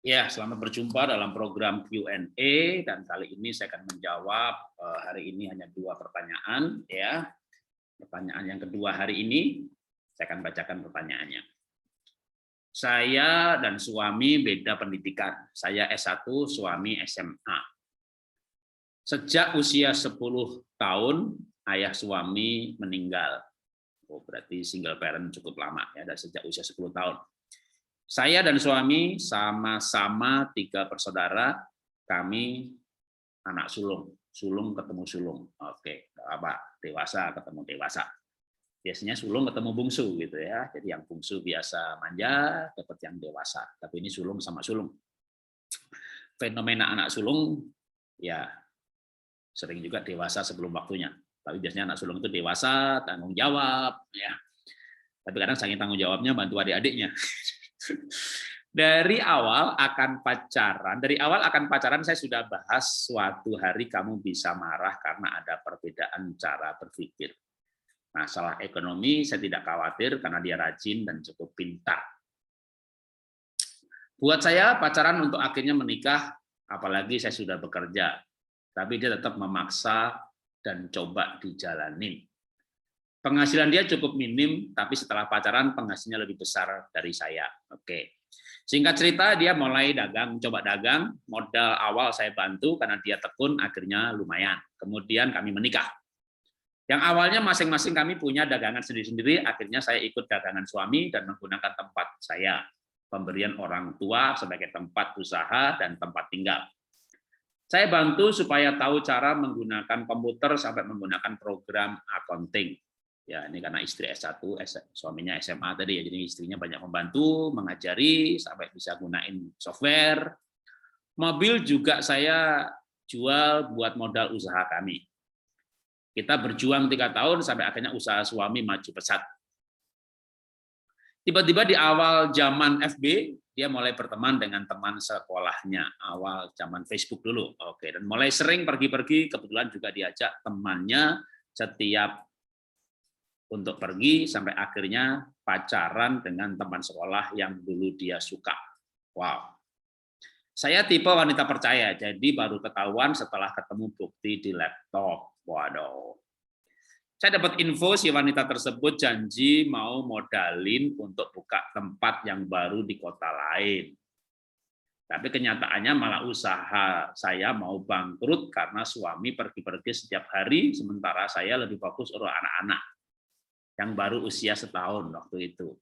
Ya, selamat berjumpa dalam program Q&A dan kali ini saya akan menjawab hari ini hanya 2 pertanyaan ya. Pertanyaan yang kedua hari ini saya akan bacakan pertanyaannya. Saya dan suami beda pendidikan. Saya S1, suami SMA. Sejak usia 10 tahun ayah suami meninggal. Oh, berarti single parent cukup lama ya, dari sejak usia 10 tahun. Saya dan suami sama-sama 3 bersaudara, kami anak sulung, sulung ketemu sulung. Oke, apa? Dewasa ketemu dewasa. Biasanya sulung ketemu bungsu gitu ya. Jadi yang bungsu biasa manja, dapat yang dewasa. Tapi ini sulung sama sulung. Fenomena anak sulung ya sering juga dewasa sebelum waktunya. Tapi biasanya anak sulung itu dewasa, tanggung jawab ya. Tapi kadang saking tanggung jawabnya bantu adik-adiknya. Dari awal akan pacaran saya sudah bahas suatu hari kamu bisa marah karena ada perbedaan cara berpikir. Masalah ekonomi saya tidak khawatir karena dia rajin dan cukup pintar. Buat saya pacaran untuk akhirnya menikah, apalagi saya sudah bekerja. Tapi dia tetap memaksa dan coba dijalanin. Penghasilan dia cukup minim, tapi setelah pacaran penghasilannya lebih besar dari saya. Oke. Singkat cerita, dia mulai dagang, coba dagang. Modal awal saya bantu karena dia tekun, akhirnya lumayan. Kemudian kami menikah. Yang awalnya masing-masing kami punya dagangan sendiri-sendiri, akhirnya saya ikut dagangan suami dan menggunakan tempat saya. Pemberian orang tua sebagai tempat usaha dan tempat tinggal. Saya bantu supaya tahu cara menggunakan komputer sampai menggunakan program accounting. Ya, ini karena istri S1, suaminya SMA tadi ya, jadi istrinya banyak membantu, mengajari sampai bisa gunain software. Mobil juga saya jual buat modal usaha kami. Kita berjuang 3 tahun sampai akhirnya usaha suami maju pesat. Tiba-tiba di awal zaman FB, dia mulai berteman dengan teman sekolahnya, awal zaman Facebook dulu. Oke, dan mulai sering pergi-pergi, kebetulan juga diajak temannya setiap untuk pergi sampai akhirnya pacaran dengan teman sekolah yang dulu dia suka. Wow. Saya tipe wanita percaya, jadi baru ketahuan setelah ketemu bukti di laptop. Waduh. Saya dapat info si wanita tersebut janji mau modalin untuk buka tempat yang baru di kota lain. Tapi kenyataannya malah usaha saya mau bangkrut karena suami pergi-pergi setiap hari, sementara saya lebih fokus urus anak-anak yang baru usia setahun waktu itu.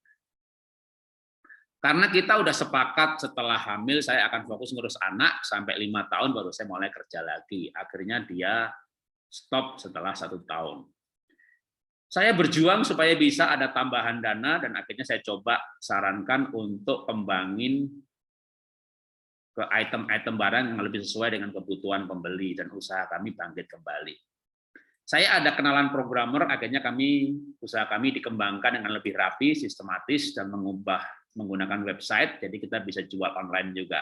Karena kita udah sepakat setelah hamil saya akan fokus ngurus anak sampai 5 tahun baru saya mulai kerja lagi. Akhirnya dia stop setelah 1 tahun. Saya berjuang supaya bisa ada tambahan dana dan akhirnya saya coba sarankan untuk kembangin ke item-item barang yang lebih sesuai dengan kebutuhan pembeli dan usaha kami bangkit kembali. Saya ada kenalan programmer, akhirnya usaha kami dikembangkan dengan lebih rapi, sistematis, dan menggunakan website, jadi kita bisa jual online juga.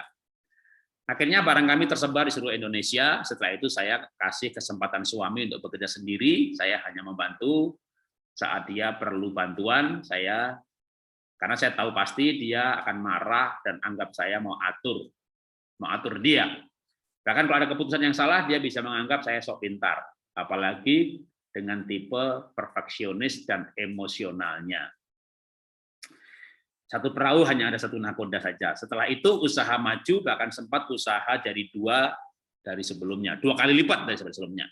Akhirnya barang kami tersebar di seluruh Indonesia, setelah itu saya kasih kesempatan suami untuk bekerja sendiri, saya hanya membantu saat dia perlu bantuan, karena saya tahu pasti dia akan marah dan anggap saya mau atur dia. Bahkan kalau ada keputusan yang salah, dia bisa menganggap saya sok pintar. Apalagi dengan tipe perfeksionis dan emosionalnya. Satu perahu hanya ada satu nakoda saja. Setelah itu usaha maju, bahkan sempat usaha jadi 2 dari sebelumnya, 2 kali lipat dari sebelumnya.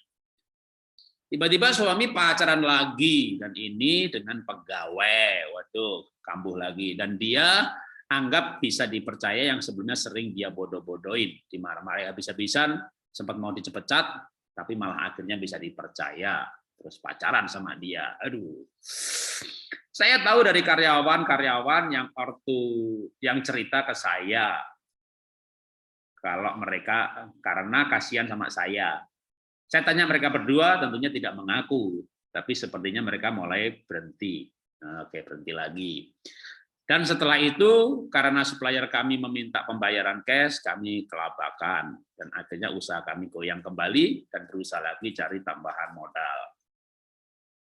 Tiba-tiba suami pacaran lagi, dan ini dengan pegawai. Waduh, kambuh lagi. Dan dia anggap bisa dipercaya yang sebelumnya sering dia bodoh-bodohin, dimarah-marahi habis-habisan, sempat mau dipecat, tapi malah akhirnya bisa dipercaya, terus pacaran sama dia. Aduh. Saya tahu dari karyawan-karyawan yang cerita ke saya, kalau mereka karena kasihan sama saya. Saya tanya mereka berdua, tentunya tidak mengaku, tapi sepertinya mereka mulai berhenti. Oke, berhenti lagi. Dan setelah itu, karena supplier kami meminta pembayaran cash, kami kelabakan. Dan akhirnya usaha kami goyang kembali, dan berusaha lagi cari tambahan modal.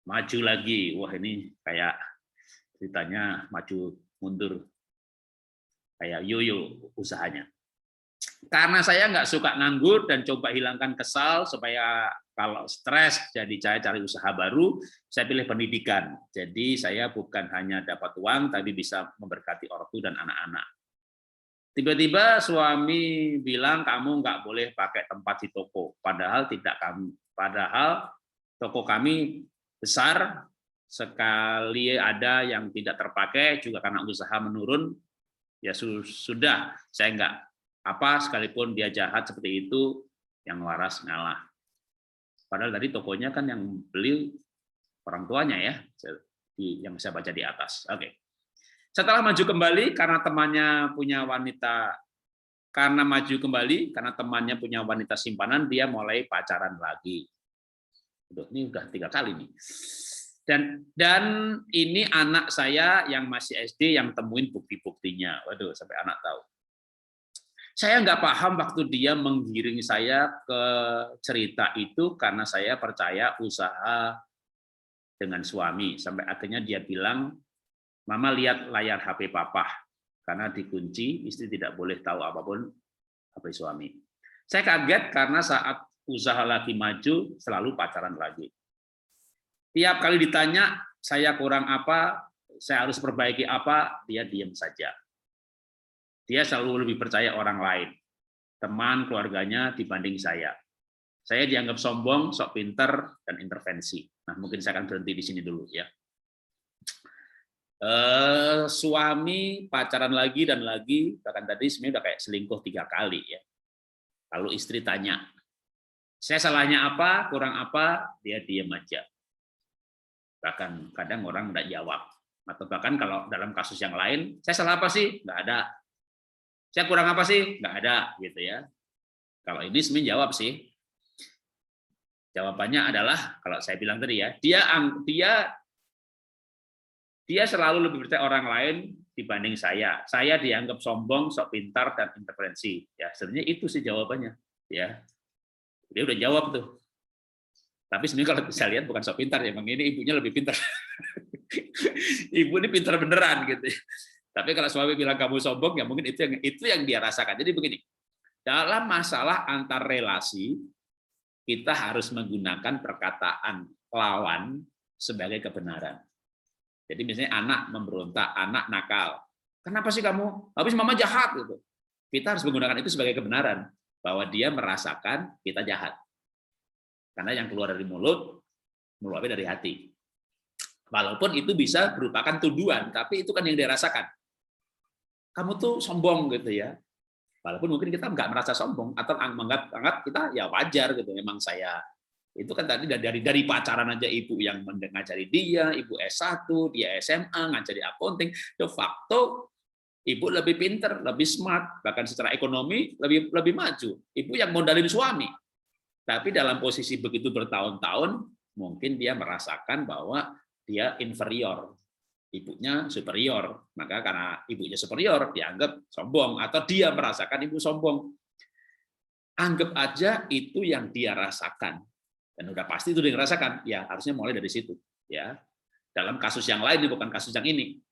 Maju lagi, wah ini kayak ceritanya maju mundur. Kayak yoyo usahanya. Karena saya nggak suka nganggur dan coba hilangkan kesal supaya kalau stres jadi saya cari usaha baru, saya pilih pendidikan. Jadi saya bukan hanya dapat uang, tapi bisa memberkati ortu dan anak-anak. Tiba-tiba suami bilang kamu nggak boleh pakai tempat di toko, padahal tidak kami, padahal toko kami besar, sekali ada yang tidak terpakai juga karena usaha menurun, ya sudah, saya nggak apa, sekalipun dia jahat seperti itu, yang waras ngalah. Padahal tadi tokonya kan yang beli orang tuanya ya, yang saya baca di atas. Oke. Setelah maju kembali karena temannya punya wanita, karena temannya punya wanita simpanan, dia mulai pacaran lagi. Ini udah 3 kali nih. Dan ini anak saya yang masih SD yang temuin bukti-buktinya. Waduh, sampai anak tahu. Saya nggak paham waktu dia menggiring saya ke cerita itu karena saya percaya usaha dengan suami. Sampai akhirnya dia bilang, Mama lihat layar HP Papa, karena dikunci, istri tidak boleh tahu apapun HP suami. Saya kaget karena saat usaha lagi maju, selalu pacaran lagi. Tiap kali ditanya, saya kurang apa, saya harus perbaiki apa, dia diam saja. Dia selalu lebih percaya orang lain, teman, keluarganya dibanding saya. Saya dianggap sombong, sok pinter, dan intervensi. Nah, mungkin saya akan berhenti di sini dulu ya. Suami pacaran lagi dan lagi, bahkan tadi sebenarnya udah kayak selingkuh 3 kali ya. Lalu istri tanya, saya salahnya apa, kurang apa, dia diam aja. Bahkan kadang orang nggak jawab. Atau bahkan kalau dalam kasus yang lain, saya salah apa sih? Nggak ada. Saya kurang apa sih? Nggak ada, gitu ya. Kalau ini sebenarnya jawab sih. Jawabannya adalah, kalau saya bilang tadi ya, dia selalu lebih percaya orang lain dibanding saya. Saya dianggap sombong, sok pintar, dan intervensi. Ya, sebenarnya itu sih jawabannya. Ya, dia udah jawab tuh. Tapi sebenarnya kalau bisa lihat bukan sok pintar, ya, emang ini ibunya lebih pintar. Ibu ini pintar beneran gitu. Tapi kalau suami bilang kamu sombong, ya mungkin itu yang dia rasakan. Jadi begini, dalam masalah antar relasi, kita harus menggunakan perkataan lawan sebagai kebenaran. Jadi misalnya anak memberontak, anak nakal. Kenapa sih kamu? Habis mama jahat gitu. Kita harus menggunakan itu sebagai kebenaran bahwa dia merasakan kita jahat. Karena yang keluar dari mulut, meluapnya dari hati. Walaupun itu bisa merupakan tuduhan, tapi itu kan yang dia rasakan. Kamu tuh sombong gitu ya. Walaupun mungkin kita nggak merasa sombong atau anggap kita ya wajar gitu. Memang saya itu kan tadi dari pacaran aja ibu yang ngajari dia, ibu S1, dia SMA ngajari accounting. De facto ibu lebih pinter, lebih smart, bahkan secara ekonomi lebih maju. Ibu yang modalin suami. Tapi dalam posisi begitu bertahun-tahun, mungkin dia merasakan bahwa dia inferior. Ibunya superior, maka karena ibunya superior dianggap sombong atau dia merasakan ibu sombong. Anggap aja itu yang dia rasakan dan udah pasti itu dia rasakan, ya harusnya mulai dari situ ya. Dalam kasus yang lain bukan kasus yang ini.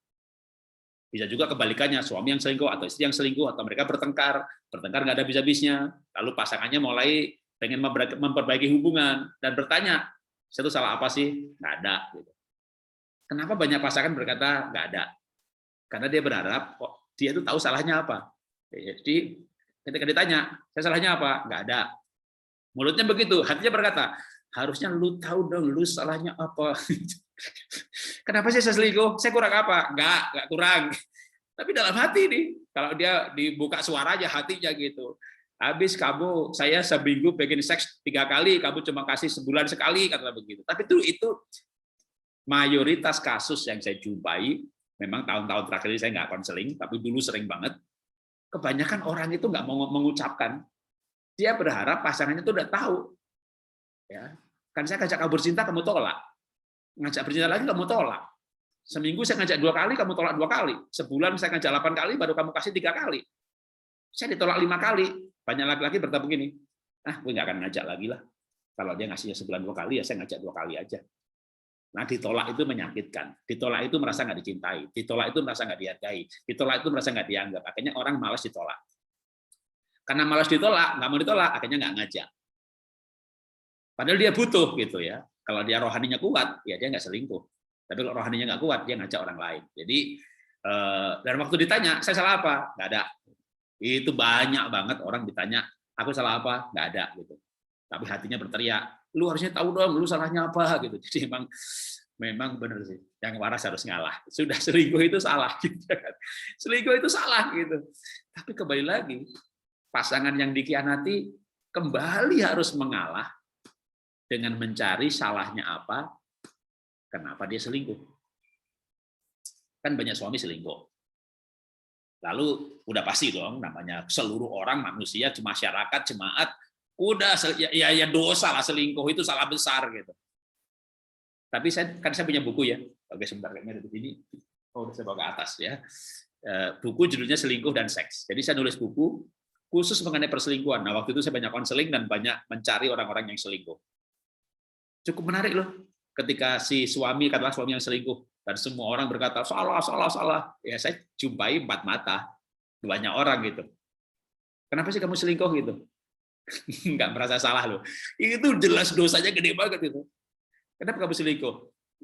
Bisa juga kebalikannya, suami yang selingkuh atau istri yang selingkuh atau mereka bertengkar nggak ada habis-habisnya, lalu pasangannya mulai pengen memperbaiki hubungan dan bertanya, saya tuh salah apa sih? Nggak ada gitu. Kenapa banyak pasangan berkata nggak ada? Karena dia berharap kok dia itu tahu salahnya apa. Jadi ketika ditanya, saya salahnya apa? Nggak ada. Mulutnya begitu, hatinya berkata, harusnya lu tahu dong, lu salahnya apa. Kenapa sih saya selingkuh? Saya kurang apa? Nggak kurang. Tapi dalam hati nih, kalau dia dibuka suara aja hatinya gitu. Habis saya seminggu pengen seks 3 kali, kamu cuma kasih sebulan sekali, kata begitu. Tapi itu mayoritas kasus yang saya jumpai, memang tahun-tahun terakhir ini saya nggak konseling, tapi dulu sering banget, kebanyakan orang itu nggak mau mengucapkan. Dia berharap pasangannya itu udah tahu. Ya, kan saya ngajak kamu bercinta, kamu tolak. Ngajak bercinta lagi, kamu tolak. Seminggu saya ngajak 2 kali, kamu tolak 2 kali. Sebulan saya ngajak 8 kali, baru kamu kasih 3 kali. Saya ditolak 5 kali. Banyak laki-laki bertemu begini, gue nggak akan ngajak lagi lah. Kalau dia ngasihnya sebulan 2 kali, ya saya ngajak 2 kali aja. Nah, ditolak itu menyakitkan. Ditolak itu merasa nggak dicintai. Ditolak itu merasa nggak dihargai. Ditolak itu merasa nggak dianggap. Akhirnya orang malas ditolak. Karena malas ditolak, nggak mau ditolak, akhirnya nggak ngajak. Padahal dia butuh gitu ya. Kalau dia rohaninya kuat, ya dia nggak selingkuh. Tapi kalau rohaninya nggak kuat, dia ngajak orang lain. Jadi dan waktu ditanya, saya salah apa? Nggak ada. Itu banyak banget orang ditanya, aku salah apa? Nggak ada gitu. Tapi hatinya berteriak, lu harusnya tahu dong, lu salahnya apa gitu. Jadi memang benar sih, yang waras harus ngalah. Sudah selingkuh itu salah gitu kan. Selingkuh itu salah gitu. Tapi kembali lagi, pasangan yang dikhianati kembali harus mengalah dengan mencari salahnya apa, kenapa dia selingkuh. Kan banyak suami selingkuh. Lalu udah pasti dong, namanya seluruh orang manusia, masyarakat, jemaat, udah ya dosa lah selingkuh, itu salah besar gitu. Tapi saya punya buku ya. Oke, sebentar kayaknya di sini. Oh, saya bawa ke atas ya. Buku judulnya Selingkuh dan Seks. Jadi saya nulis buku khusus mengenai perselingkuhan. Nah, waktu itu saya banyak konseling dan banyak mencari orang-orang yang selingkuh. Cukup menarik loh. Ketika si suami katakanlah suami yang selingkuh dan semua orang berkata salah. Ya saya jumpai 4 mata, banyak orang gitu. Kenapa sih kamu selingkuh gitu? Nggak merasa salah loh. Itu jelas dosanya gede banget itu. Kenapa kamu selingkuh?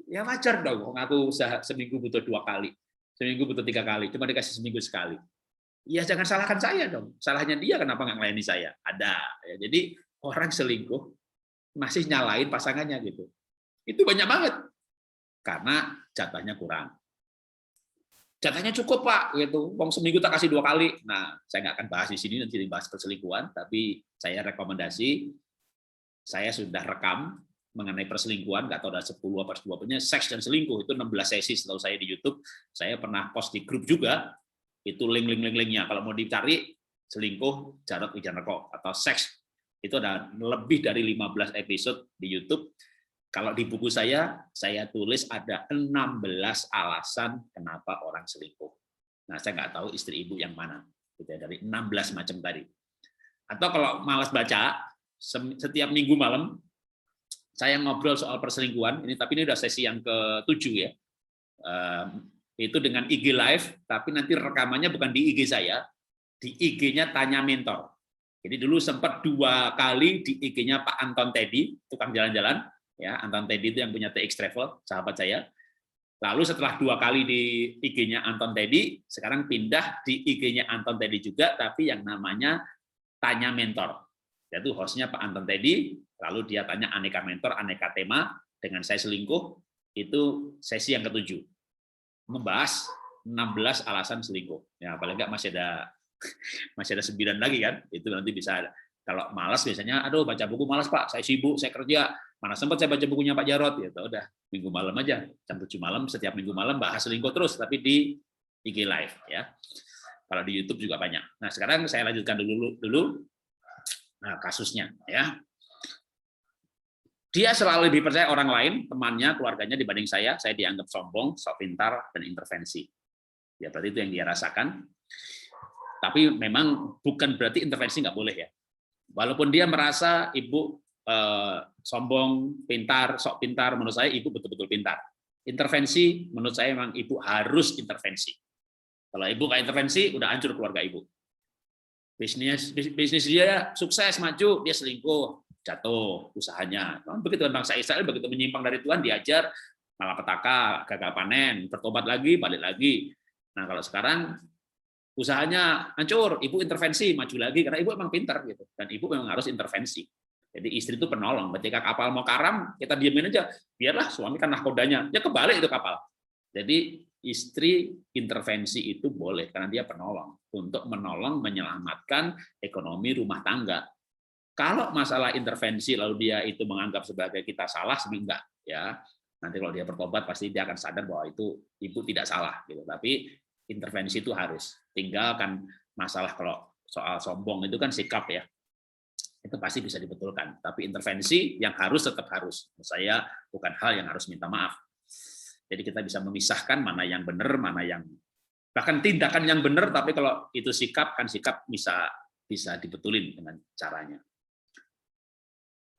Ya wajar dong, aku seminggu butuh 2 kali, seminggu butuh 3 kali, cuma dikasih seminggu sekali. Ya jangan salahkan saya dong, salahnya dia kenapa nggak melayani saya? Ada. Ya, jadi orang selingkuh masih nyalain pasangannya gitu. Itu banyak banget karena jatahnya kurang. Jatahnya cukup Pak, gitu. Wong seminggu tak kasih 2 kali. Nah, saya nggak akan bahas di sini nanti dibahas perselingkuhan, tapi saya rekomendasi, saya sudah rekam mengenai perselingkuhan, nggak tahu ada 10 apa 20, seks dan selingkuh, itu 16 sesi setahu saya di YouTube. Saya pernah post di grup juga, itu link-linknya. Kalau mau dicari, selingkuh, Jarod Wijanarko, atau seks, itu ada lebih dari 15 episode di YouTube. Kalau di buku saya tulis ada 16 alasan kenapa orang selingkuh. Nah, saya nggak tahu istri ibu yang mana, gitu ya, dari 16 macam tadi. Atau kalau malas baca, setiap minggu malam, saya ngobrol soal perselingkuhan, tapi ini udah sesi yang ke-7 ya. Itu dengan IG Live, tapi nanti rekamannya bukan di IG saya, di IG-nya Tanya Mentor. Jadi dulu sempat 2 kali di IG-nya Pak Anton Teddy, tukang jalan-jalan, ya Anton Teddy itu yang punya TX Travel, sahabat saya. Lalu setelah 2 kali di IG-nya Anton Teddy, sekarang pindah di IG-nya Anton Teddy juga, tapi yang namanya Tanya Mentor. Yaitu hostnya Pak Anton Teddy, lalu dia tanya aneka mentor, aneka tema, dengan saya selingkuh, itu sesi yang ke-7. Membahas 16 alasan selingkuh. Ya, paling enggak masih ada 9 lagi kan, itu nanti bisa, kalau malas biasanya, aduh baca buku malas Pak, saya sibuk, saya kerja, mana sempat saya baca bukunya Pak Jarod, gitu. Udah, minggu malam aja, jam 7 malam, setiap minggu malam bahas selingkuh terus, tapi di IG Live. Ya. Kalau di YouTube juga banyak. Nah, sekarang saya lanjutkan dulu. Nah, kasusnya ya. Dia selalu lebih percaya orang lain, temannya, keluarganya dibanding saya dianggap sombong, sok pintar, dan intervensi. Ya, berarti itu yang dia rasakan. Tapi memang bukan berarti intervensi nggak boleh ya. Walaupun dia merasa ibu sombong, pintar, sok pintar, menurut saya ibu betul-betul pintar. Intervensi, menurut saya memang ibu harus intervensi. Kalau ibu nggak intervensi, udah hancur keluarga ibu. Bisnis dia sukses, maju, dia selingkuh, jatuh usahanya. Begitu bangsa Israel, begitu menyimpang dari Tuhan, diajar, malapetaka, gagal panen, bertobat lagi, balik lagi. Nah, kalau sekarang usahanya hancur, ibu intervensi, maju lagi, karena ibu emang pintar gitu, dan ibu memang harus intervensi. Jadi istri itu penolong. Ketika kapal mau karam, kita diemin aja, biarlah suami kan nahkodanya, ya kebalik itu kapal. Jadi istri intervensi itu boleh karena dia penolong untuk menolong menyelamatkan ekonomi rumah tangga. Kalau masalah intervensi lalu dia itu menganggap sebagai kita salah, sebenarnya enggak ya. Nanti kalau dia bertobat pasti dia akan sadar bahwa itu ibu tidak salah gitu. Tapi intervensi itu harus. Tinggalkan masalah kalau soal sombong itu kan sikap ya. Itu pasti bisa dibetulkan. Tapi intervensi yang harus tetap harus. Menurut saya bukan hal yang harus minta maaf. Jadi kita bisa memisahkan mana yang benar, mana yang bahkan tindakan yang benar, tapi kalau itu sikap kan sikap bisa dibetulin dengan caranya.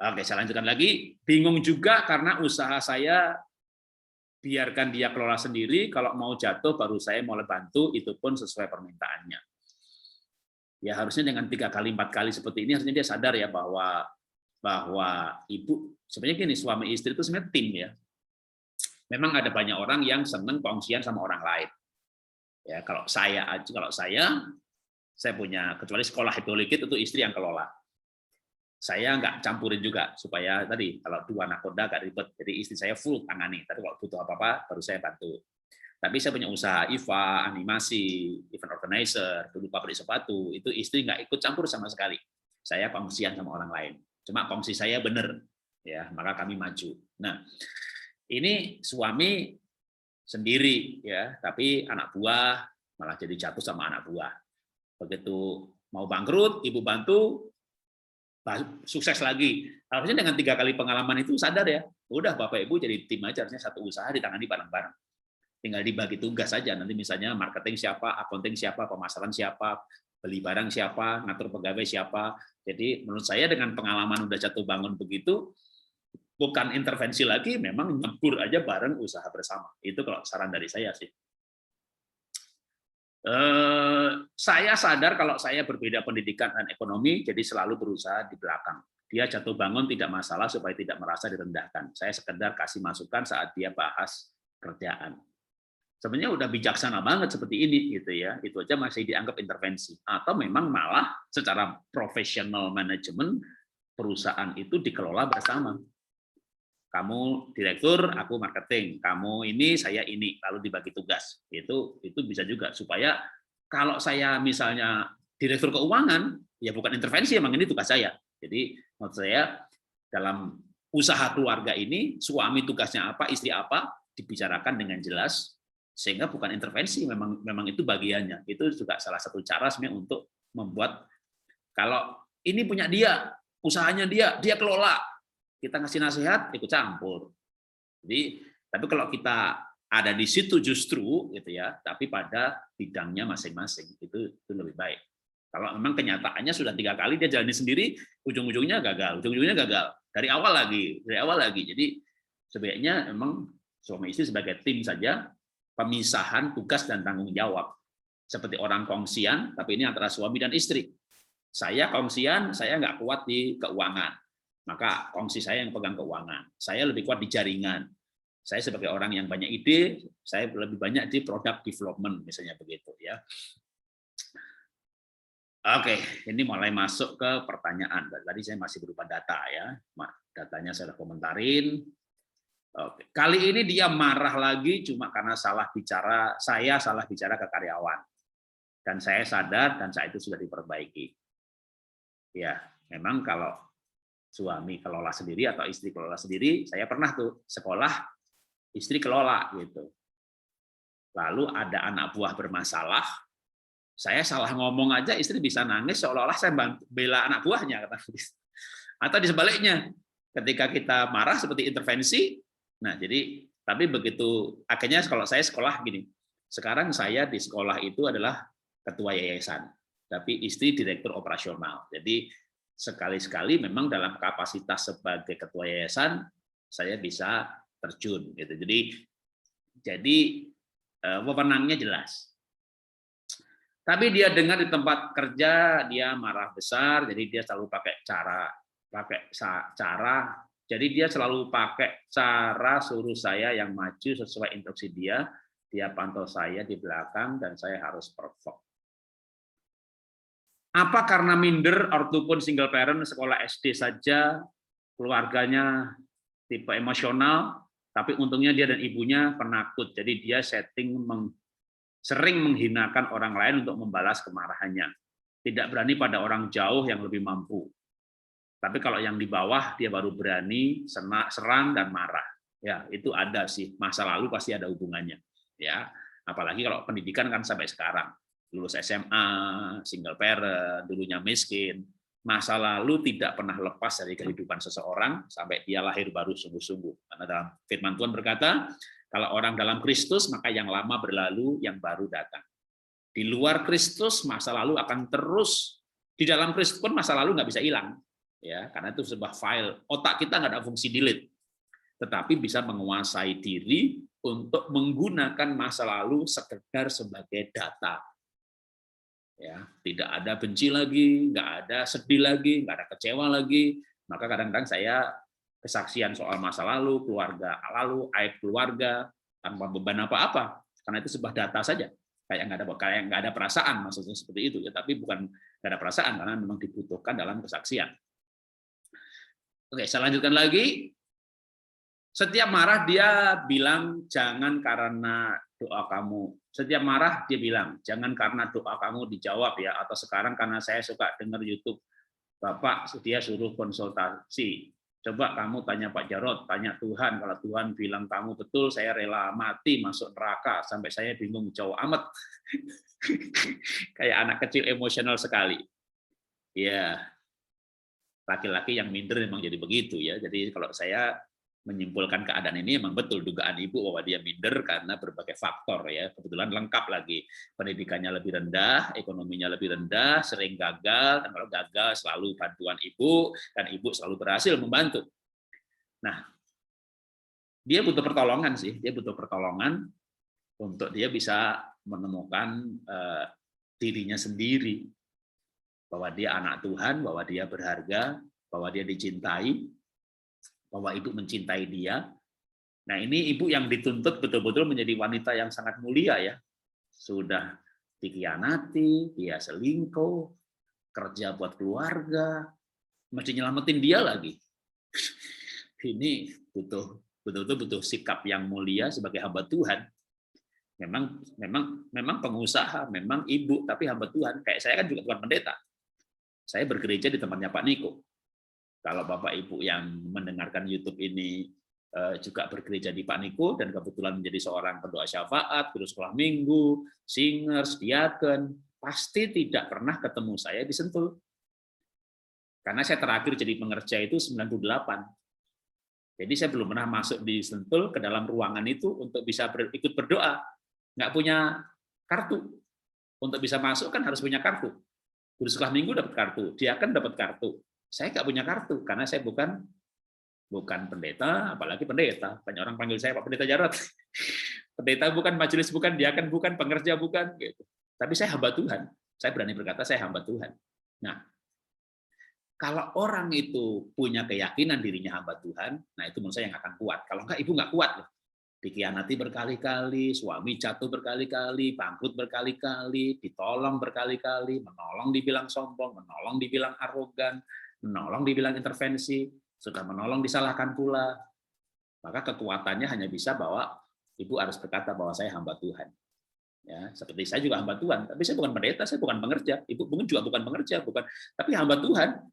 Oke, saya lanjutkan lagi. Bingung juga karena usaha saya biarkan dia kelola sendiri, kalau mau jatuh baru saya mulai bantu, itu pun sesuai permintaannya. Ya harusnya dengan 3 kali 4 kali seperti ini harusnya dia sadar ya bahwa ibu sebenarnya gini, suami istri itu sebenarnya tim ya. Memang ada banyak orang yang senang kongsian sama orang lain. Ya kalau saya punya, kecuali sekolah hipnolikit itu istri yang kelola. Saya nggak campurin juga supaya tadi kalau 2 nakoda agak ribet. Jadi istri saya full tangani. Tapi kalau butuh apa-apa baru saya bantu. Tapi saya punya usaha IVA, animasi, event organizer, dulu pabrik sepatu, itu istri nggak ikut campur sama sekali. Saya kongsian sama orang lain. Cuma kongsi saya benar, ya maka kami maju. Nah, ini suami sendiri, ya, tapi anak buah malah jadi jatuh sama anak buah. Begitu mau bangkrut, ibu bantu, sukses lagi. Harusnya dengan 3 kali pengalaman itu sadar ya, udah Bapak Ibu jadi tim aja, harusnya satu usaha ditangani bareng-bareng. Tinggal dibagi tugas saja, nanti misalnya marketing siapa, accounting siapa, pemasaran siapa, beli barang siapa, ngatur pegawai siapa. Jadi menurut saya dengan pengalaman udah jatuh bangun begitu, bukan intervensi lagi, memang nyebur aja bareng usaha bersama. Itu kalau saran dari saya sih. Saya sadar kalau saya berbeda pendidikan dan ekonomi, jadi selalu berusaha di belakang. Dia jatuh bangun tidak masalah supaya tidak merasa direndahkan. Saya sekedar kasih masukan saat dia bahas kerjaan. Sebenarnya udah bijaksana banget seperti ini gitu ya, itu aja masih dianggap intervensi. Atau memang malah secara profesional manajemen perusahaan itu dikelola bersama. Kamu direktur, aku marketing, kamu ini, saya ini, lalu dibagi tugas. Itu bisa juga supaya kalau saya misalnya direktur keuangan, ya bukan intervensi, emang ini tugas saya. Jadi menurut saya dalam usaha keluarga ini suami tugasnya apa, istri apa, dibicarakan dengan jelas sehingga bukan intervensi, memang itu bagiannya. Itu juga salah satu cara sebenarnya untuk membuat kalau ini punya dia, usahanya dia kelola, kita ngasih nasihat ikut campur. Jadi tapi kalau kita ada di situ justru gitu ya, tapi pada bidangnya masing-masing itu lebih baik. Kalau memang kenyataannya sudah 3 kali dia jalani sendiri, ujung-ujungnya gagal dari awal lagi. Jadi sebaiknya memang suami istri sebagai tim saja, pemisahan tugas dan tanggung jawab. Seperti orang kongsian, tapi ini antara suami dan istri. Saya kongsian, saya nggak kuat di keuangan. Maka kongsi saya yang pegang keuangan. Saya lebih kuat di jaringan. Saya sebagai orang yang banyak ide, saya lebih banyak di product development, misalnya begitu ya. Oke, ini mulai masuk ke pertanyaan. Tadi saya masih berupa data ya. Datanya saya sudah komentarin. Oke. Kali ini dia marah lagi cuma karena saya salah bicara ke karyawan. Dan saya sadar dan saat itu sudah diperbaiki. Ya, memang kalau suami kelola sendiri atau istri kelola sendiri, saya pernah tuh sekolah istri kelola gitu. Lalu ada anak buah bermasalah, saya salah ngomong aja istri bisa nangis seolah-olah saya bela anak buahnya. Atau di sebaliknya, ketika kita marah seperti intervensi. Nah, jadi tapi begitu akhirnya kalau saya sekolah gini. Sekarang saya di sekolah itu adalah ketua yayasan, tapi istri direktur operasional. Jadi sekali-sekali memang dalam kapasitas sebagai ketua yayasan saya bisa terjun gitu. Jadi wewenangnya jelas. Tapi dia dengar di tempat kerja dia marah besar, jadi dia selalu pakai cara. Jadi dia selalu pakai cara suruh saya yang maju sesuai instruksi dia pantau saya di belakang dan saya harus perform. Apa karena minder ataupun single parent sekolah SD saja, keluarganya tipe emosional, tapi untungnya dia dan ibunya penakut, jadi dia sering menghinakan orang lain untuk membalas kemarahannya. Tidak berani pada orang jauh yang lebih mampu. Tapi kalau yang di bawah dia baru berani serang dan marah. Ya, itu ada sih. Masa lalu pasti ada hubungannya. Ya, apalagi kalau pendidikan kan sampai sekarang. Lulus SMA, single parent, dulunya miskin. Masa lalu tidak pernah lepas dari kehidupan seseorang sampai dia lahir baru sungguh-sungguh. Karena dalam firman Tuhan berkata, kalau orang dalam Kristus, maka yang lama berlalu, yang baru datang. Di luar Kristus, masa lalu akan terus. Di dalam Kristus pun masa lalu nggak bisa hilang. Ya, karena itu sebuah file. Otak kita nggak ada fungsi delete, tetapi bisa menguasai diri untuk menggunakan masa lalu sekedar sebagai data. ya, tidak ada benci lagi, nggak ada sedih lagi, nggak ada kecewa lagi. Maka kadang-kadang saya kesaksian soal masa lalu, keluarga lalu, aib keluarga, tanpa beban apa-apa, karena itu sebuah data saja. Kayak nggak ada perasaan, maksudnya seperti itu ya, tapi bukan nggak ada perasaan karena memang dibutuhkan dalam kesaksian. Oke, saya lanjutkan lagi. Setiap marah dia bilang jangan karena doa kamu. Setiap marah dia bilang jangan karena doa kamu dijawab ya, atau sekarang karena saya suka dengar YouTube Bapak dia suruh konsultasi. Coba kamu tanya Pak Jarod, tanya Tuhan. Kalau Tuhan bilang kamu betul, saya rela mati masuk neraka sampai saya bingung jauh amat. Kayak anak kecil emosional sekali. Ya, laki-laki yang minder memang jadi begitu ya. Jadi kalau saya menyimpulkan keadaan ini memang betul dugaan ibu bahwa dia minder karena berbagai faktor ya. Kebetulan lengkap lagi, pendidikannya lebih rendah, ekonominya lebih rendah, sering gagal, dan kalau gagal selalu bantuan ibu, dan ibu selalu berhasil membantu. Nah, dia butuh pertolongan sih, dia butuh pertolongan untuk dia bisa menemukan dirinya sendiri, bahwa dia anak Tuhan, bahwa dia berharga, bahwa dia dicintai, bahwa ibu mencintai dia. Nah, ini ibu yang dituntut betul-betul menjadi wanita yang sangat mulia ya. Sudah dikhianati, dia selingkuh, kerja buat keluarga, mesti nyelamatin dia lagi. Ini betul-betul butuh sikap yang mulia sebagai hamba Tuhan. Memang pengusaha, memang ibu, tapi hamba Tuhan. Kayak saya kan juga bukan pendeta. Saya bergereja di tempatnya Pak Niko. Kalau Bapak Ibu yang mendengarkan YouTube ini juga bergereja di Pak Niko dan kebetulan menjadi seorang pendoa syafaat, guru sekolah minggu, singers, diaken, pasti tidak pernah ketemu saya di Sentul. Karena saya terakhir jadi pengerja itu 98. Jadi saya belum pernah masuk di Sentul ke dalam ruangan itu untuk bisa ikut berdoa. Nggak punya kartu. Untuk bisa masuk kan harus punya kartu. Guru sekolah minggu dapat kartu, diaken dapat kartu. Saya nggak punya kartu karena saya bukan pendeta, apalagi pendeta. Banyak orang panggil saya Pak Pendeta Jarod. Pendeta bukan, majelis bukan, diaken bukan, pengerja bukan, gitu. Tapi saya hamba Tuhan. Saya berani berkata saya hamba Tuhan. Nah, kalau orang itu punya keyakinan dirinya hamba Tuhan, nah itu menurut saya yang akan kuat. Kalau enggak, ibu nggak kuat loh. Dikhianati berkali-kali, suami jatuh berkali-kali, bangkrut berkali-kali, ditolong berkali-kali, menolong dibilang sombong, menolong dibilang arogan, menolong dibilang intervensi, sudah menolong disalahkan pula. Maka kekuatannya hanya bisa bahwa ibu harus berkata bahwa saya hamba Tuhan. Ya, seperti saya juga hamba Tuhan, tapi saya bukan pendeta, saya bukan pengerja. Ibu mungkin juga bukan pengerja, tapi hamba Tuhan.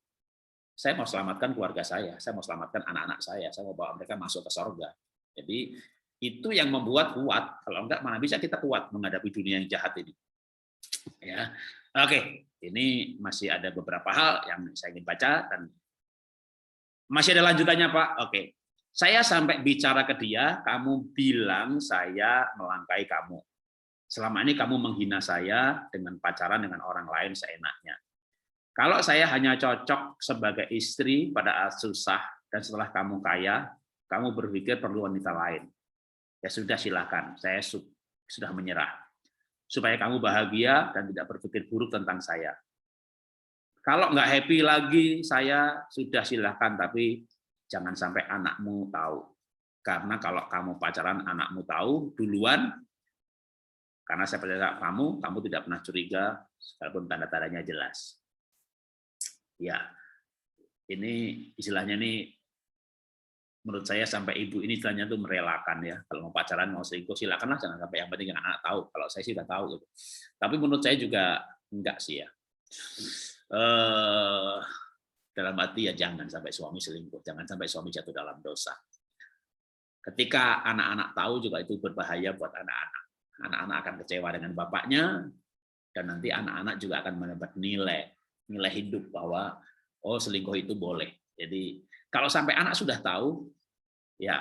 Saya mau selamatkan keluarga saya mau selamatkan anak-anak saya mau bawa mereka masuk ke surga. Jadi itu yang membuat kuat. Kalau enggak, mana bisa kita kuat menghadapi dunia yang jahat ini. Ya, oke. Ini masih ada beberapa hal yang saya ingin baca dan masih ada lanjutannya, Pak. Oke. Saya sampai bicara ke dia, kamu bilang saya melangkai kamu. Selama ini kamu menghina saya dengan pacaran dengan orang lain seenaknya. Kalau saya hanya cocok sebagai istri pada saat susah dan setelah kamu kaya, kamu berpikir perlu wanita lain. Ya sudah, silakan, saya sudah menyerah. Supaya kamu bahagia dan tidak berpikir buruk tentang saya. Kalau nggak happy lagi, saya sudah silakan, tapi jangan sampai anakmu tahu. Karena kalau kamu pacaran anakmu tahu duluan, karena saya percaya kamu tidak pernah curiga, walaupun tanda-tandanya jelas. Ya, ini istilahnya nih, menurut saya sampai ibu ini istilahnya tuh merelakan ya. Kalau mau pacaran, mau selingkuh, silakanlah, jangan sampai yang penting anak tahu. Kalau saya sih udah tahu gitu. Tapi menurut saya juga enggak sih ya. Dalam arti ya jangan sampai suami selingkuh, jangan sampai suami jatuh dalam dosa. Ketika anak-anak tahu juga itu berbahaya buat anak-anak. Anak-anak akan kecewa dengan bapaknya, dan nanti anak-anak juga akan mendapat nilai hidup bahwa oh selingkuh itu boleh. Jadi kalau sampai anak sudah tahu, ya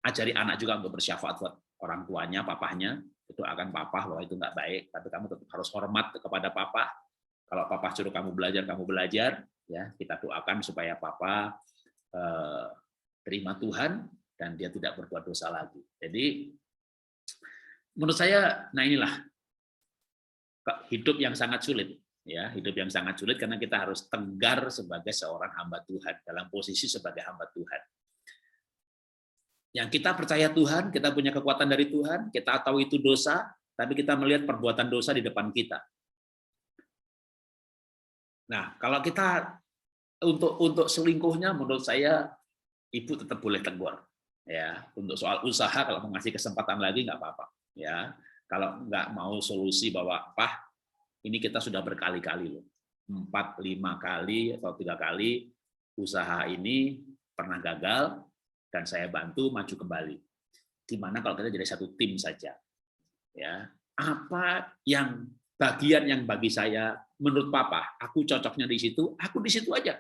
ajari anak juga untuk bersyafaat buat orang tuanya, papahnya, itu akan papa bahwa itu nggak baik, tapi kamu tetap harus hormat kepada papa. Kalau papa suruh kamu belajar, ya kita doakan supaya papa terima Tuhan dan dia tidak berbuat dosa lagi. Jadi menurut saya, nah inilah hidup yang sangat sulit. Ya, hidup yang sangat sulit karena kita harus tegar sebagai seorang hamba Tuhan, dalam posisi sebagai hamba Tuhan. Yang kita percaya Tuhan, kita punya kekuatan dari Tuhan, kita tahu itu dosa, tapi kita melihat perbuatan dosa di depan kita. Nah, kalau kita untuk selingkuhnya, menurut saya ibu tetap boleh tegur. Ya, untuk soal usaha, kalau mau ngasih kesempatan lagi nggak apa-apa. Ya, kalau nggak mau solusi bahwa ini kita sudah berkali-kali loh, 4-5 kali atau 3 kali usaha ini pernah gagal dan saya bantu maju kembali. Gimana kalau kita jadi satu tim saja? Ya, apa yang bagian yang bagi saya menurut Papa, aku cocoknya di situ, aku di situ aja.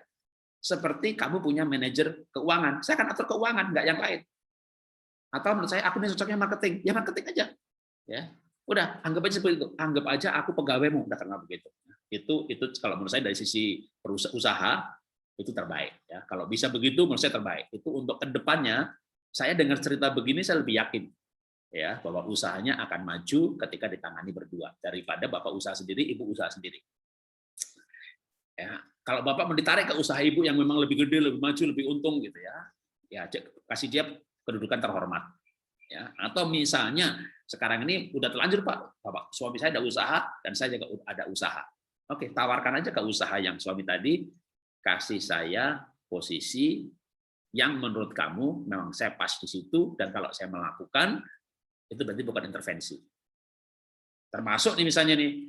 Seperti kamu punya manajer keuangan, saya akan atur keuangan, nggak yang lain. Atau menurut saya aku ini cocoknya marketing, ya marketing aja. Ya, udah anggap aja seperti itu. Anggap aja aku pegawaimu, udah karena begitu. Itu kalau menurut saya dari sisi usaha itu terbaik. Ya, kalau bisa begitu menurut saya terbaik. Itu untuk kedepannya saya dengar cerita begini saya lebih yakin. Ya, bahwa usahanya akan maju ketika ditangani berdua daripada bapak usaha sendiri, ibu usaha sendiri. Ya, kalau bapak mau ditarik ke usaha ibu yang memang lebih gede, lebih maju, lebih untung gitu ya kasih dia kedudukan terhormat. Ya, atau misalnya sekarang ini udah terlanjur Pak, bapak suami saya ada usaha dan saya juga ada usaha. Oke, tawarkan aja ke usaha yang suami tadi, kasih saya posisi yang menurut kamu memang saya pas di situ dan kalau saya melakukan itu berarti bukan intervensi. Termasuk nih misalnya nih,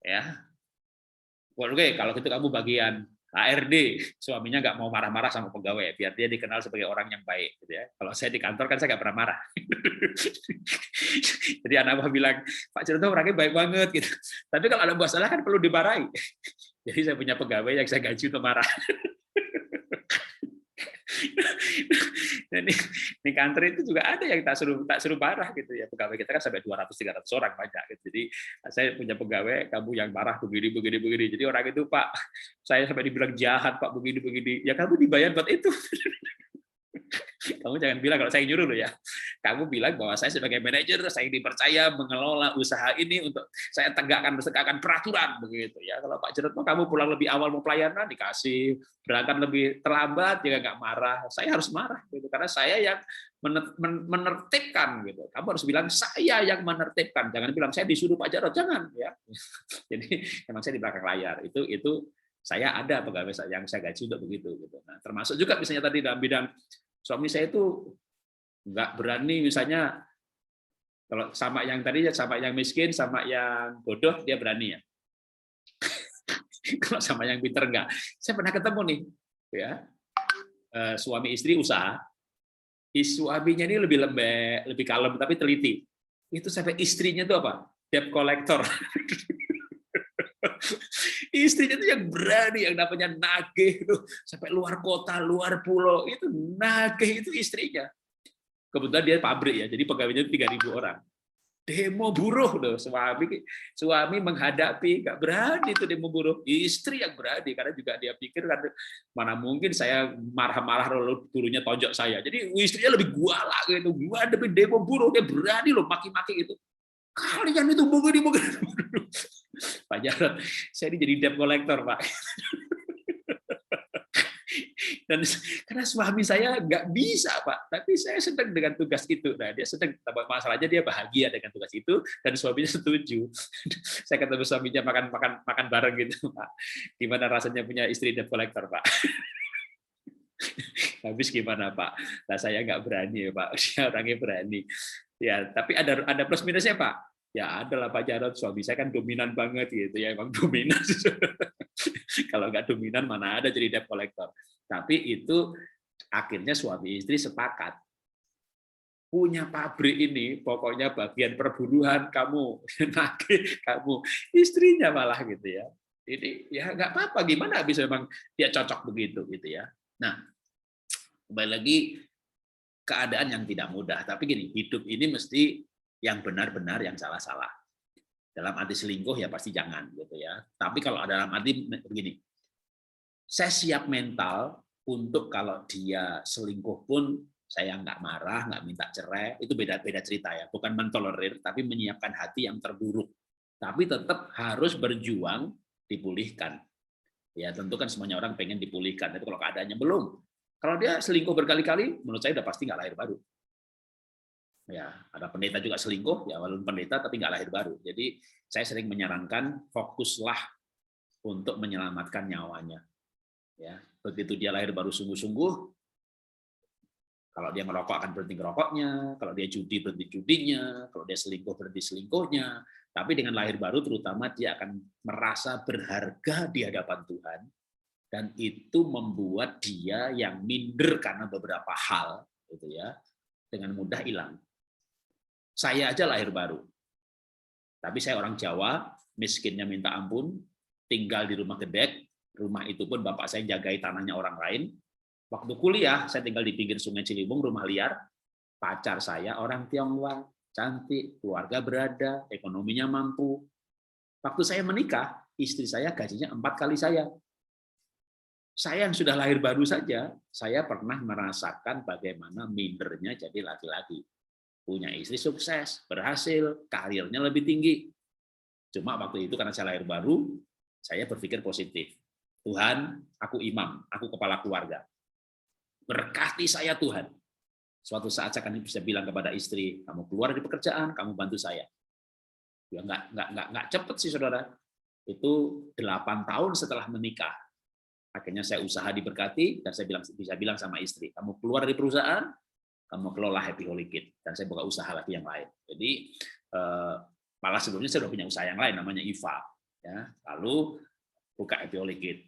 ya, oke kalau gitu kamu bagian HRD, suaminya nggak mau marah-marah sama pegawai, biar dia dikenal sebagai orang yang baik, gitu ya. Kalau saya di kantor kan saya nggak pernah marah. Jadi anak buah bilang, Pak Cironto orangnya baik banget, gitu. Tapi kalau ada masalah kan perlu dimarahi. Jadi saya punya pegawai yang saya gaji untuk marah. Dan di kantor itu juga ada yang tak suruh marah gitu ya, pegawai kita kan sampai 200-300 orang banyak gitu. Jadi saya punya pegawai kamu yang marah begini. Jadi orang itu Pak, saya sampai dibilang jahat Pak begini. Ya kamu dibayar buat itu. Kamu jangan bilang kalau saya nyuruh loh ya. Kamu bilang bahwa saya sebagai manajer, saya dipercaya mengelola usaha ini untuk saya tegakkan peraturan begitu ya. Kalau Pak Jarod kamu pulang lebih awal mau pelayanan dikasih, berangkat lebih terlambat juga nggak marah. Saya harus marah gitu karena saya yang menertibkan gitu. Kamu harus bilang saya yang menertibkan. Jangan bilang saya disuruh Pak Jarod, jangan ya. Jadi memang saya di belakang layar. Itu saya ada pegawai yang saya gaji untuk begitu gitu. Nah, termasuk juga misalnya tadi dalam bidang suami saya itu nggak berani misalnya kalau sama yang tadi sama yang miskin sama yang bodoh dia berani ya. Kalau sama yang pinter enggak. Saya pernah ketemu nih ya suami istri usaha, suaminya ini lebih lembek, lebih kalem tapi teliti. Itu sampai istrinya itu apa? Debt collector. Istrinya itu yang berani, yang namanya nagih itu sampai luar kota, luar pulau itu nagih itu istrinya. Kebetulan dia pabrik ya, jadi pegawainya 3.000 orang. Demo buruh loh, suami menghadapi nggak berani itu demo buruh, istri yang berani karena juga dia pikir kan mana mungkin saya marah-marah lalu buruhnya tonjok saya. Jadi istrinya lebih galak gitu, gua demi demo buruh dia berani loh maki-maki itu. Kalian itu begini. Pak Jarod, saya ini jadi debt collector, Pak. Dan karena suami saya nggak bisa, Pak, tapi saya sedang dengan tugas itu. Nah, dia sedang, masalahnya dia bahagia dengan tugas itu, dan suaminya setuju. Saya ketemu suaminya makan bareng gitu, Pak. Gimana rasanya punya istri debt collector, Pak? Habis gimana, Pak? Nah, saya nggak berani, Pak. Dia orangnya berani. Ya, tapi ada plus minusnya, Pak. Ya adalah Pak Jarod, suami saya kan dominan banget gitu ya, emang dominan. Kalau nggak dominan mana ada jadi debt collector. Tapi itu akhirnya suami istri sepakat. Punya pabrik ini, pokoknya bagian perburuhan kamu, nagih kamu, istrinya malah gitu ya. Ini ya nggak apa-apa, gimana bisa memang dia cocok begitu gitu ya. Nah, kembali lagi keadaan yang tidak mudah. Tapi gini, hidup ini mesti yang benar-benar, yang salah-salah. Dalam arti selingkuh ya pasti jangan gitu ya. Tapi kalau dalam arti begini, saya siap mental untuk kalau dia selingkuh pun saya nggak marah, nggak minta cerai, itu beda cerita ya. Bukan mentolerir, tapi menyiapkan hati yang terburuk. Tapi tetap harus berjuang dipulihkan. Ya tentu kan semuanya orang pengen dipulihkan, tapi kalau keadaannya belum. Kalau dia selingkuh berkali-kali, menurut saya udah pasti nggak lahir baru. Ya, ada pendeta juga selingkuh, ya walaupun pendeta tapi nggak lahir baru. Jadi saya sering menyarankan fokuslah untuk menyelamatkan nyawanya. Ya, begitu dia lahir baru sungguh-sungguh, kalau dia ngerokok akan berhenti ngerokoknya, kalau dia judi berhenti judinya, kalau dia selingkuh berhenti selingkuhnya. Tapi dengan lahir baru terutama dia akan merasa berharga di hadapan Tuhan, dan itu membuat dia yang minder karena beberapa hal, gitu ya, dengan mudah hilang. Saya aja lahir baru, tapi saya orang Jawa, miskinnya minta ampun, tinggal di rumah gedek, rumah itu pun bapak saya jagai tanahnya orang lain. Waktu kuliah, saya tinggal di pinggir Sungai Ciliwung, rumah liar. Pacar saya orang Tionghoa, cantik, keluarga berada, ekonominya mampu. Waktu saya menikah, istri saya gajinya 4 kali saya. Saya yang sudah lahir baru saja, saya pernah merasakan bagaimana mindernya jadi laki-laki. Punya istri sukses, berhasil, karirnya lebih tinggi. Cuma waktu itu karena saya lahir baru, saya berpikir positif. Tuhan, aku imam, aku kepala keluarga. Berkati saya Tuhan. Suatu saat saya akan bisa bilang kepada istri, kamu keluar dari pekerjaan, kamu bantu saya. Ya nggak cepet sih saudara. Itu 8 tahun setelah menikah. Akhirnya saya usaha diberkati dan saya bisa bilang sama istri, kamu keluar dari perusahaan, kamu kelola Happy Holy Kid, dan saya buka usaha lagi yang lain. Jadi malah sebelumnya saya sudah punya usaha yang lain namanya IVA. Ya, lalu buka Happy Holy Kid.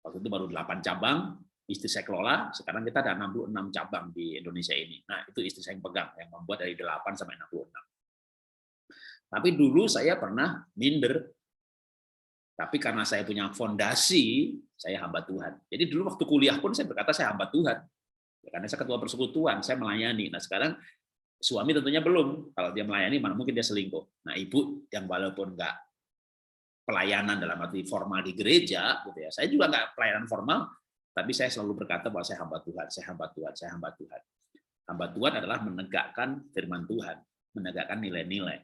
Waktu itu baru 8 cabang. Istri saya kelola, sekarang kita ada 66 cabang di Indonesia ini. Nah, itu istri saya yang pegang, yang membuat dari 8 sampai 66. Tapi dulu saya pernah minder. Tapi karena saya punya fondasi, saya hamba Tuhan. Jadi dulu waktu kuliah pun saya berkata saya hamba Tuhan. Karena saya ketua persekutuan, saya melayani. Nah, sekarang suami tentunya belum. Kalau dia melayani, mana mungkin dia selingkuh. Nah, ibu yang walaupun nggak pelayanan dalam arti formal di gereja, gitu ya. Saya juga nggak pelayanan formal, tapi saya selalu berkata bahwa saya hamba Tuhan, saya hamba Tuhan, saya hamba Tuhan. Hamba Tuhan adalah menegakkan firman Tuhan, menegakkan nilai-nilai.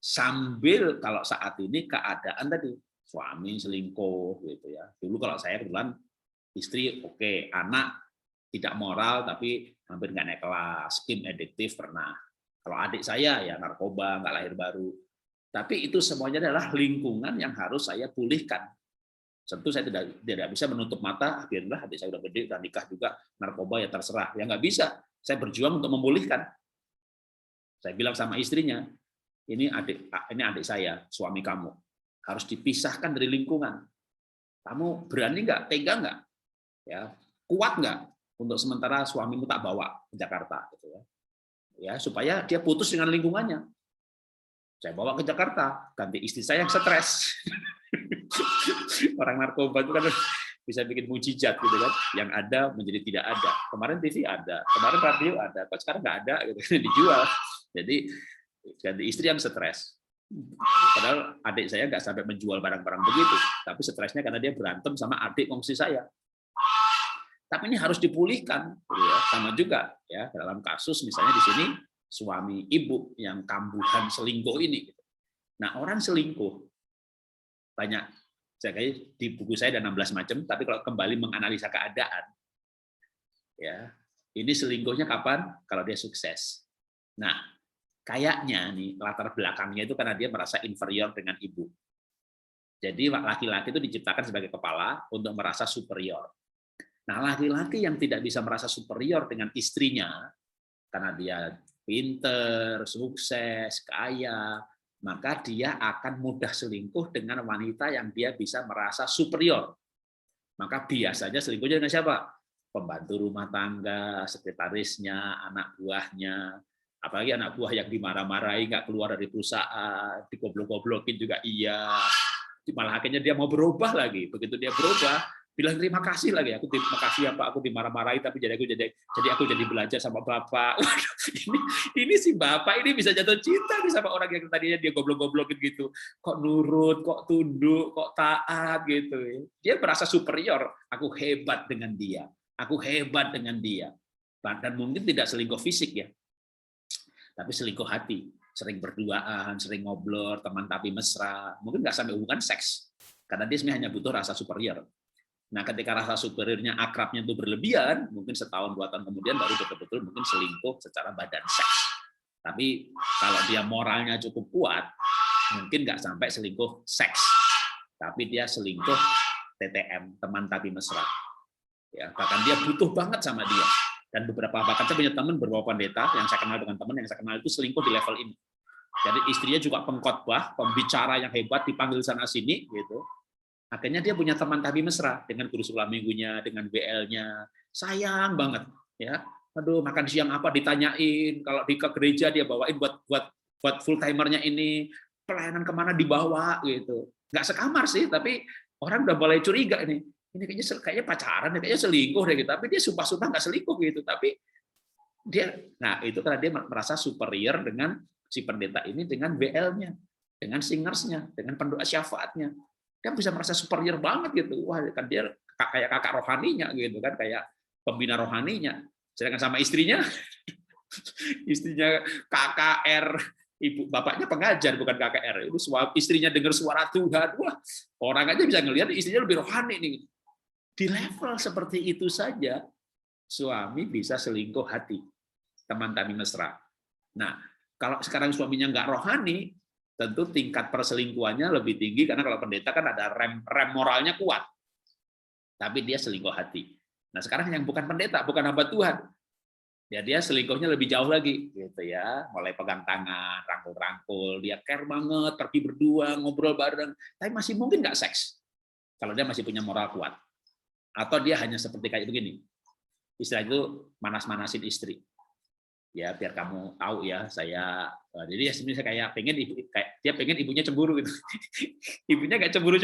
Sambil kalau saat ini keadaan tadi, suami selingkuh, gitu ya. Dulu kalau saya kebetulan istri oke, anak tidak moral tapi hampir nggak naik kelas, game adiktif pernah. Kalau adik saya ya narkoba, nggak lahir baru. Tapi itu semuanya adalah lingkungan yang harus saya pulihkan. Tentu saya tidak bisa menutup mata, akhirnya adik saya udah gede, udah nikah juga, narkoba ya terserah. Ya nggak bisa, saya berjuang untuk memulihkan. Saya bilang sama istrinya, ini adik saya, suami kamu, harus dipisahkan dari lingkungan. Kamu berani nggak, tega nggak, ya kuat nggak untuk sementara suamimu tak bawa ke Jakarta, gitu ya. Ya supaya dia putus dengan lingkungannya. Saya bawa ke Jakarta, ganti istri saya yang stres. Orang narkoba itu kan bisa bikin mujizat gitu kan, yang ada menjadi tidak ada. Kemarin TV ada, kemarin radio ada, kok sekarang nggak ada gitu, dijual. Jadi ganti istri yang stres. Padahal adik saya nggak sampai menjual barang-barang begitu, tapi stresnya karena dia berantem sama adik kongsi saya. Tapi ini harus dipulihkan, ya. Sama juga ya dalam kasus misalnya di sini suami ibu yang kambuhan selingkuh ini. Nah orang selingkuh banyak. Saya kayak di buku saya ada 16 macam, tapi kalau kembali menganalisa keadaan, ya ini selingkuhnya kapan? Kalau dia sukses. Nah, kayaknya nih latar belakangnya itu karena dia merasa inferior dengan ibu. Jadi laki-laki itu diciptakan sebagai kepala untuk merasa superior. Nah, laki-laki yang tidak bisa merasa superior dengan istrinya, karena dia pinter, sukses, kaya, maka dia akan mudah selingkuh dengan wanita yang dia bisa merasa superior. Maka biasanya selingkuhnya dengan siapa? Pembantu rumah tangga, sekretarisnya, anak buahnya, apalagi anak buah yang dimarah-marahi, nggak keluar dari perusahaan, digoblok-goblokin juga iya. Malah akhirnya dia mau berubah lagi. Begitu dia berubah, bilang terima kasih lagi, aku terima kasih ya Pak, aku dimarah-marahi tapi jadi aku jadi belajar sama Bapak. Waduh, ini si Bapak ini bisa jatuh cinta nih sama orang yang tadinya dia goblok-goblokin gitu. Kok nurut, kok tunduk, kok taat gitu. Dia merasa superior, aku hebat dengan dia. Aku hebat dengan dia. Dan mungkin tidak selingkuh fisik ya. Tapi selingkuh hati. sering berduaan, sering ngobrol, teman tapi mesra, mungkin nggak sampai hubungan seks, karena dia sebenarnya hanya butuh rasa superior. Nah, ketika rasa superiornya, akrabnya itu berlebihan, mungkin setahun, 2 tahun kemudian baru betul-betul mungkin selingkuh secara badan seks. Tapi kalau dia moralnya cukup kuat, mungkin nggak sampai selingkuh seks, tapi dia selingkuh TTM, teman tapi mesra. Ya, bahkan dia butuh banget sama dia. Dan bahkan saya punya teman beberapa pendeta yang saya kenal dengan teman yang saya kenal itu selingkuh di level ini. Jadi istrinya juga pengkhotbah, pembicara yang hebat, dipanggil sana sini gitu. Akhirnya dia punya teman tapi mesra dengan guru sekolah minggunya, dengan BL-nya. Sayang banget ya. Aduh, makan siang apa ditanyain, kalau di ke gereja dia bawain buat full timernya ini, pelayanan kemana dibawa gitu. Nggak sekamar sih, tapi orang udah mulai curiga ini kayaknya pacaran, kayaknya selingkuh deh gitu. Tapi dia sumpah-sumpah nggak selingkuh gitu. Tapi nah itu karena dia merasa superior dengan si pendeta ini, dengan BL-nya, dengan singersnya, dengan pendoa syafaatnya. Dia bisa merasa superior banget gitu. Wah, kan dia kayak kakak rohaninya gitu kan, kayak pembina rohaninya. Sedangkan sama istrinya KKR, ibu bapaknya pengajar bukan KKR. Itu istrinya dengar suara Tuhan. Wah, orang aja bisa ngelihat istrinya lebih rohani nih. Di level seperti itu saja suami bisa selingkuh hati, teman tapi mesra. Nah, kalau sekarang suaminya nggak rohani, tentu tingkat perselingkuhannya lebih tinggi, karena kalau pendeta kan ada rem moralnya kuat, tapi dia selingkuh hati. Nah, sekarang yang bukan pendeta, bukan hamba Tuhan, dia selingkuhnya lebih jauh lagi, gitu ya, mulai pegang tangan, rangkul-rangkul, dia care banget, pergi berdua, ngobrol bareng, tapi masih mungkin nggak seks, kalau dia masih punya moral kuat. Atau dia hanya seperti kayak begini, istilah itu manas-manasin istri. Ya biar kamu tahu ya, saya jadi ya sebenarnya kayak pengen dia pengen ibunya cemburu gitu. Ibunya nggak cemburu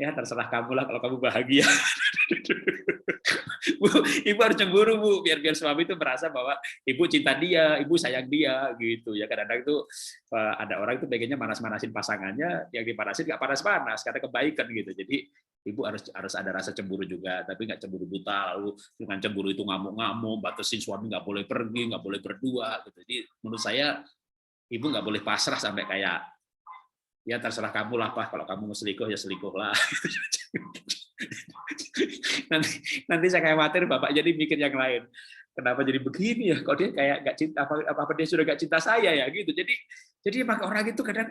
ya, terserah kamu lah kalau kamu bahagia. Bu, ibu harus cemburu Bu, biar suami itu merasa bahwa ibu cinta dia, ibu sayang dia gitu ya. Kadang-kadang itu ada orang itu pengennya manas-manasin pasangannya, yang dipanasin nggak panas-panas karena kebaikan gitu. Jadi ibu harus ada rasa cemburu juga, tapi nggak cemburu buta, lalu dengan cemburu itu ngamuk-ngamuk, batasin suami nggak boleh pergi, nggak boleh berdua gitu. Jadi menurut saya ibu nggak boleh pasrah sampai kayak ya terserah kamu lah Pak, kalau kamu mau selingkuh ya selingkuh lah. nanti saya khawatir bapak jadi mikir yang lain. Kenapa jadi begini ya? Kok dia kayak nggak cinta, apa dia sudah nggak cinta saya ya gitu. Jadi emang orang itu kadang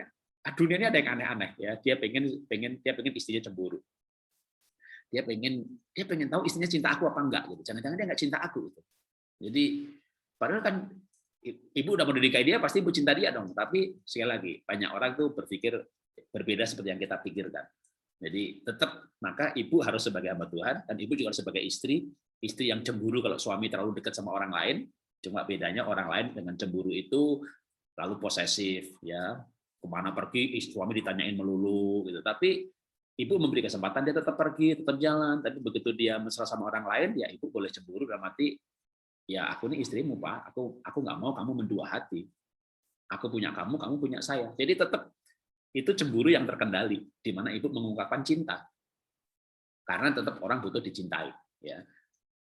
dunia ini ada yang aneh-aneh ya. Dia pengen istrinya cemburu. Dia pengen tahu istrinya cinta aku apa enggak gitu. Jangan-jangan dia nggak cinta aku gitu. Jadi padahal kan ibu udah mendidikai dia, pasti ibu cinta dia dong. Tapi sekali lagi banyak orang tuh berpikir berbeda seperti yang kita pikirkan. Jadi tetap maka ibu harus sebagai hamba Tuhan, dan ibu juga sebagai istri yang cemburu kalau suami terlalu dekat sama orang lain. Cuma bedanya orang lain dengan cemburu itu lalu posesif ya, kemana pergi suami ditanyain melulu gitu. Tapi ibu memberi kesempatan dia tetap pergi, tetap jalan. Tapi begitu dia mesra sama orang lain, ya ibu boleh cemburu dalam arti ya aku ini istrimu Pak, aku nggak mau kamu mendua hati. Aku punya kamu punya saya. Jadi tetap itu cemburu yang terkendali, di mana ibu mengungkapkan cinta. Karena tetap orang butuh dicintai. Ya.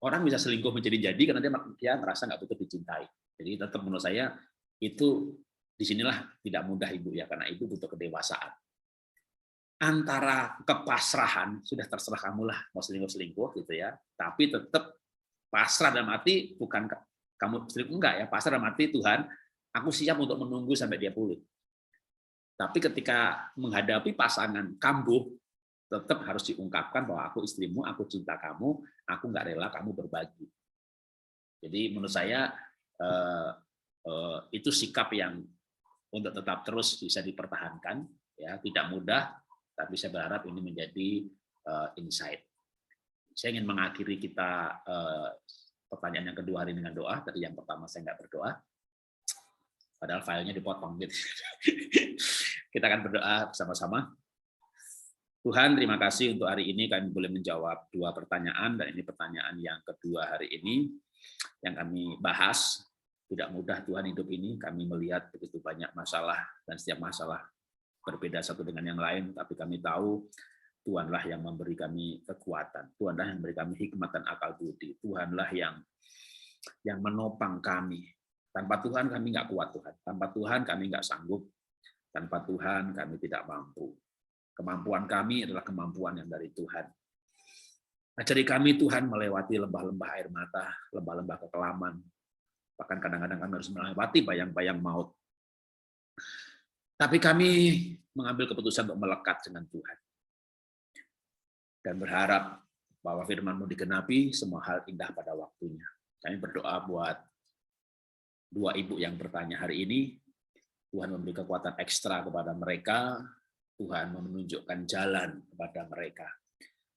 Orang bisa selingkuh menjadi-jadi karena dia merasa nggak butuh dicintai. Jadi tetap menurut saya itu disinilah tidak mudah ibu ya, karena ibu butuh kedewasaan. Antara kepasrahan sudah terserah kamu lah mau selingkuh gitu ya, tapi tetap pasrah dalam arti bukan kamu selingkuh enggak ya, pasrah dalam arti Tuhan, aku siap untuk menunggu sampai dia pulih. Tapi ketika menghadapi pasangan kambuh, tetap harus diungkapkan bahwa aku istrimu, aku cinta kamu, aku nggak rela kamu berbagi. Jadi menurut saya itu sikap yang untuk tetap terus bisa dipertahankan, ya tidak mudah, tapi saya berharap ini menjadi insight. Saya ingin mengakhiri kita pertanyaan yang kedua hari dengan doa. Tadi yang pertama saya nggak berdoa, padahal filenya dipotong gitu. Kita akan berdoa bersama-sama. Tuhan, terima kasih untuk hari ini kami boleh menjawab 2 pertanyaan, dan ini pertanyaan yang kedua hari ini yang kami bahas. Tidak mudah Tuhan hidup ini, kami melihat begitu banyak masalah, dan setiap masalah berbeda satu dengan yang lain, tapi kami tahu Tuhanlah yang memberi kami kekuatan, Tuhanlah yang memberi kami hikmat dan akal budi, Tuhanlah yang menopang kami. Tanpa Tuhan kami nggak kuat, Tuhan. Tanpa Tuhan kami nggak sanggup. Tanpa Tuhan kami tidak mampu. Kemampuan kami adalah kemampuan yang dari Tuhan. Ajari kami Tuhan melewati lembah-lembah air mata, lembah-lembah kekelaman. Bahkan kadang-kadang kami harus melewati bayang-bayang maut. Tapi kami mengambil keputusan untuk melekat dengan Tuhan. Dan berharap bahwa firman-Mu digenapi, semua hal indah pada waktunya. Kami berdoa buat dua ibu yang bertanya hari ini, Tuhan memberi kekuatan ekstra kepada mereka, Tuhan menunjukkan jalan kepada mereka.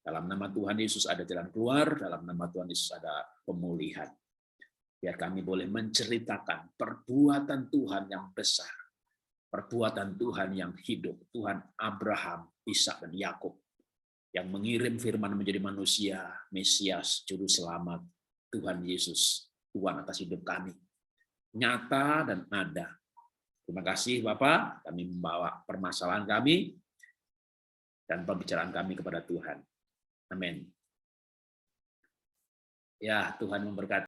Dalam nama Tuhan Yesus ada jalan keluar, dalam nama Tuhan Yesus ada pemulihan. Biar kami boleh menceritakan perbuatan Tuhan yang besar, perbuatan Tuhan yang hidup, Tuhan Abraham, Ishak dan Yakub, yang mengirim firman menjadi manusia, Mesias, Juru Selamat, Tuhan Yesus, Tuhan atas hidup kami. Nyata dan ada. Terima kasih Bapak, kami membawa permasalahan kami dan pembicaraan kami kepada Tuhan. Amin. Ya, Tuhan memberkati.